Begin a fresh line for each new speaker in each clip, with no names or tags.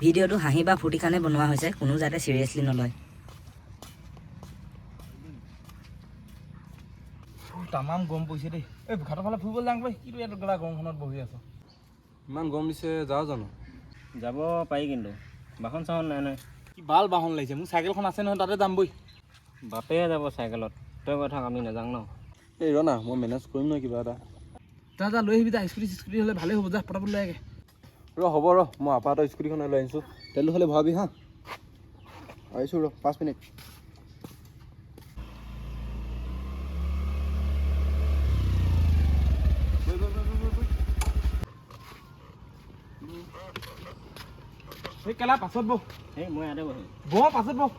ভিডিঅ'টো হাঁহি বা ফূৰ্তিৰ কাৰণে বনোৱা হৈছে, কোনো যাতে চিৰিয়াছলি নলয়।
তামাম গৰম পৰিছে দেই। এই ঘাটৰ ফালে ফুৰিবলৈ যাওঁ বৈ, কিন্তু ইয়াত গলা গৰমখনত বহি আছো।
ইমান গৰম দিছে, যাওঁ জানো?
যাব পাৰি কিন্তু বাহন চাহন নাই নহয়।
কি ভাল বাহন লাগিছে, মোৰ চাইকেলখন আছে নহয়, তাতে যাম বৈ।
বাপেহে যাব চাইকেলত, তই কথা আমি নাযাওঁ ন।
এই ৰ না, মই মেনেজ কৰিম নহয় কিবা এটা।
যা লৈ আহিবি, যা স্কুটি হ'লে ভালেই হ'ব, যা পটাপট লৈ আগে।
হ'ব ৰ, মই আপাহঁতৰ স্কুটিখন লৈ আনিছোঁ। তেলটো খালি ভৰাবি হা। আহিছোঁ ৰ, 5 মিনিট।
এই কেলা পাছত বহ।
এই মই ইয়াতে বহিম।
বহ পাছত বহ।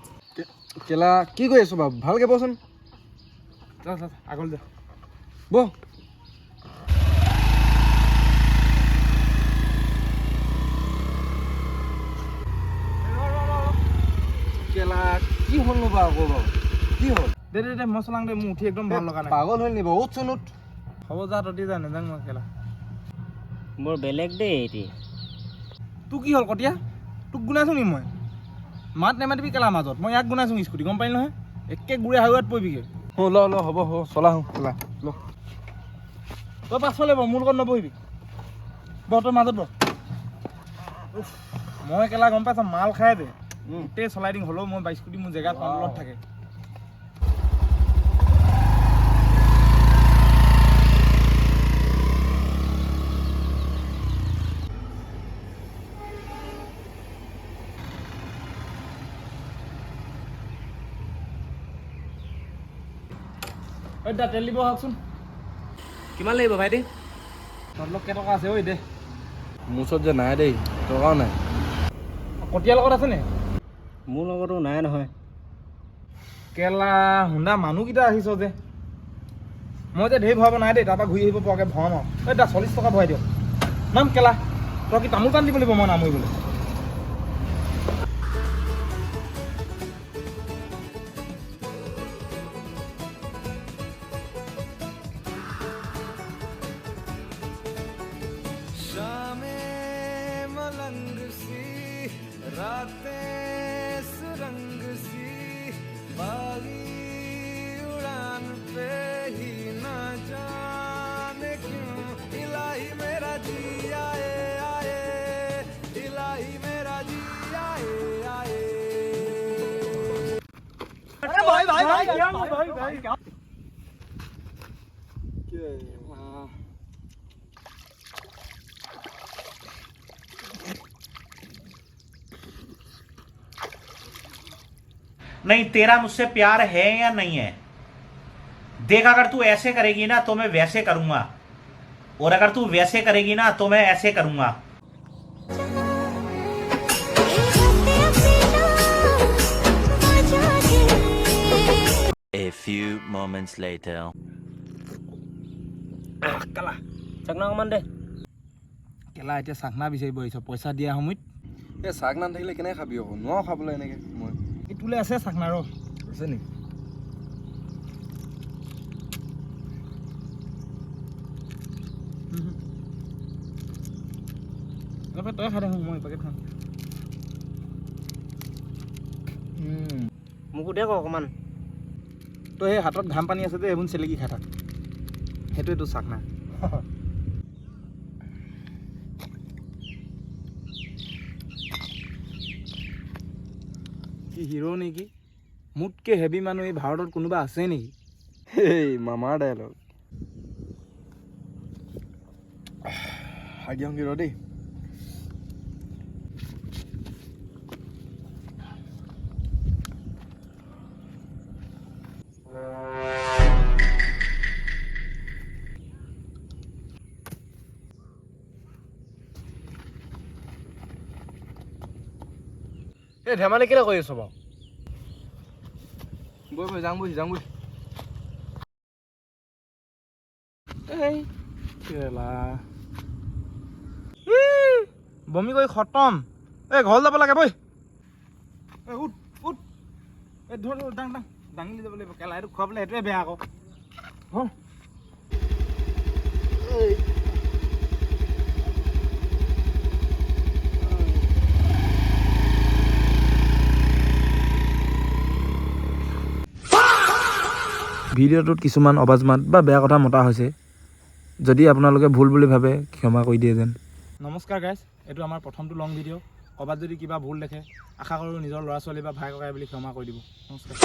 কেলা কি কৰি আছোঁ বাৰু, ভালকৈ বচোন।
যা আগলৈ যা।
বহ। কেলা কি হ'লনো বাৰু আকৌ বাৰু, কি হ'ল?
দে মই চলাং দে, মোৰ উঠি একদম ভাল লগা নাই।
পাগল হ'ল নি বাৰু, উঠচোন উঠ।
হ'ব যা, তহঁতি যা, নেযাং মই কেলা।
বৰ বেলেগ দেই এটি।
তোৰ কি হ'ল কটীয়া? তোক গুনাইছোঁ নি মই? মাত নেমাতিবি কেলা মাজত, মই ইয়াক গুনাইছোঁ স্কুটি, গম পালি নহয়? একে গুৰে হাইৱেত পৰিবিগৈ।
ল হ'ব চলা কেলা ল।
তই পাছফালে বহ, মোৰ লগত নবহিবি। বহ তই মাজত বহ। মই কেলা গম পাইছ, মাল খাই দে গোটেই চলাই দিম, হ'লেও মই বাইক স্কুটি মোৰ জেগা কণ্ট্ৰলত থাকে। দা তেল দিব আহকচোন।
কিমান লাগিব ভাইটি?
তহঁতৰ কেইটকা আছে ঐ দে।
মোৰ ওচৰত যে নাই দেই, টকাও নাই।
কটীয়াৰ লগত আছেনে?
মোৰ লগতো নাই নহয়।
কেলা হুন্দা মানুহকেইটা আহিছ যে, মই যে ঢেৰ ভৰাব নাই দেই, তাৰপৰা ঘূৰি আহিব পৰাকৈ ভৰাম আৰু। এই দা 40 টকা ভৰাই দিয়ক। নাম কেলা, তই কি তামোল পাণ দিব লাগিব মই নামৰিবলৈ?
नहीं तेरा मुझसे प्यार है या नहीं है? देख अगर तू ऐसे करेगी ना तो मैं वैसे करूंगा, और अगर तू वैसे करेगी ना तो मैं ऐसे करूंगा।
A few moments later.
কেলা
চাকনা অকণমান দে।
কেলা এতিয়া চাকনা বিচাৰিব আহিছ পইচা দিয়া সময়ত।
এই চাক নাথাকিলে কেনেকৈ খাবি আকৌ, নোৱাৰো খাবলৈ এনেকৈ মই।
এই তোলে আছে চাকনা ৰ
আছে নি?
তই খাই থাকোঁ, মই পেকেট খাম।
মোকো দে অকণমান।
তই সেই হাতত ঘাম পানী আছে যে, এইবোৰ চেলেকি খাই থাক, সেইটোৱে তোৰ চাকনা। কি হিৰো নেকি? মোতকৈ হেভি মানুহ এই ভাৰতত কোনোবা আছে নেকি?
এই মামাৰ ডাইলগ। হাগি হংগি ৰ দেই। এই ধেমালি কেলৈ কৰি আছ বাৰু? বৈ যাওঁ বৈ।
এই কেলা বমি কৰি খতম। এই ঘৰ যাব লাগে বৈ। এই উঠ এই ধৰ দাঙি যাব লাগিব কেলা, এইটো খুৱাবলৈ সেইটোৱে বেয়া আকৌ। ভিডিঅ'টোত কিছুমান অবাজ মাত বা বেয়া কথা মতা হৈছে, যদি আপোনালোকে ভুল বুলি ভাবে ক্ষমা কৰি দিয়ে যেন। নমস্কাৰ গাইজ, এইটো আমাৰ প্ৰথমটো লং ভিডিঅ'। ক'ৰবাত যদি কিবা ভুল দেখে আশা কৰোঁ নিজৰ ল'ৰা ছোৱালী বা ভাই ককাই বুলি ক্ষমা কৰি দিব। নমস্কাৰ।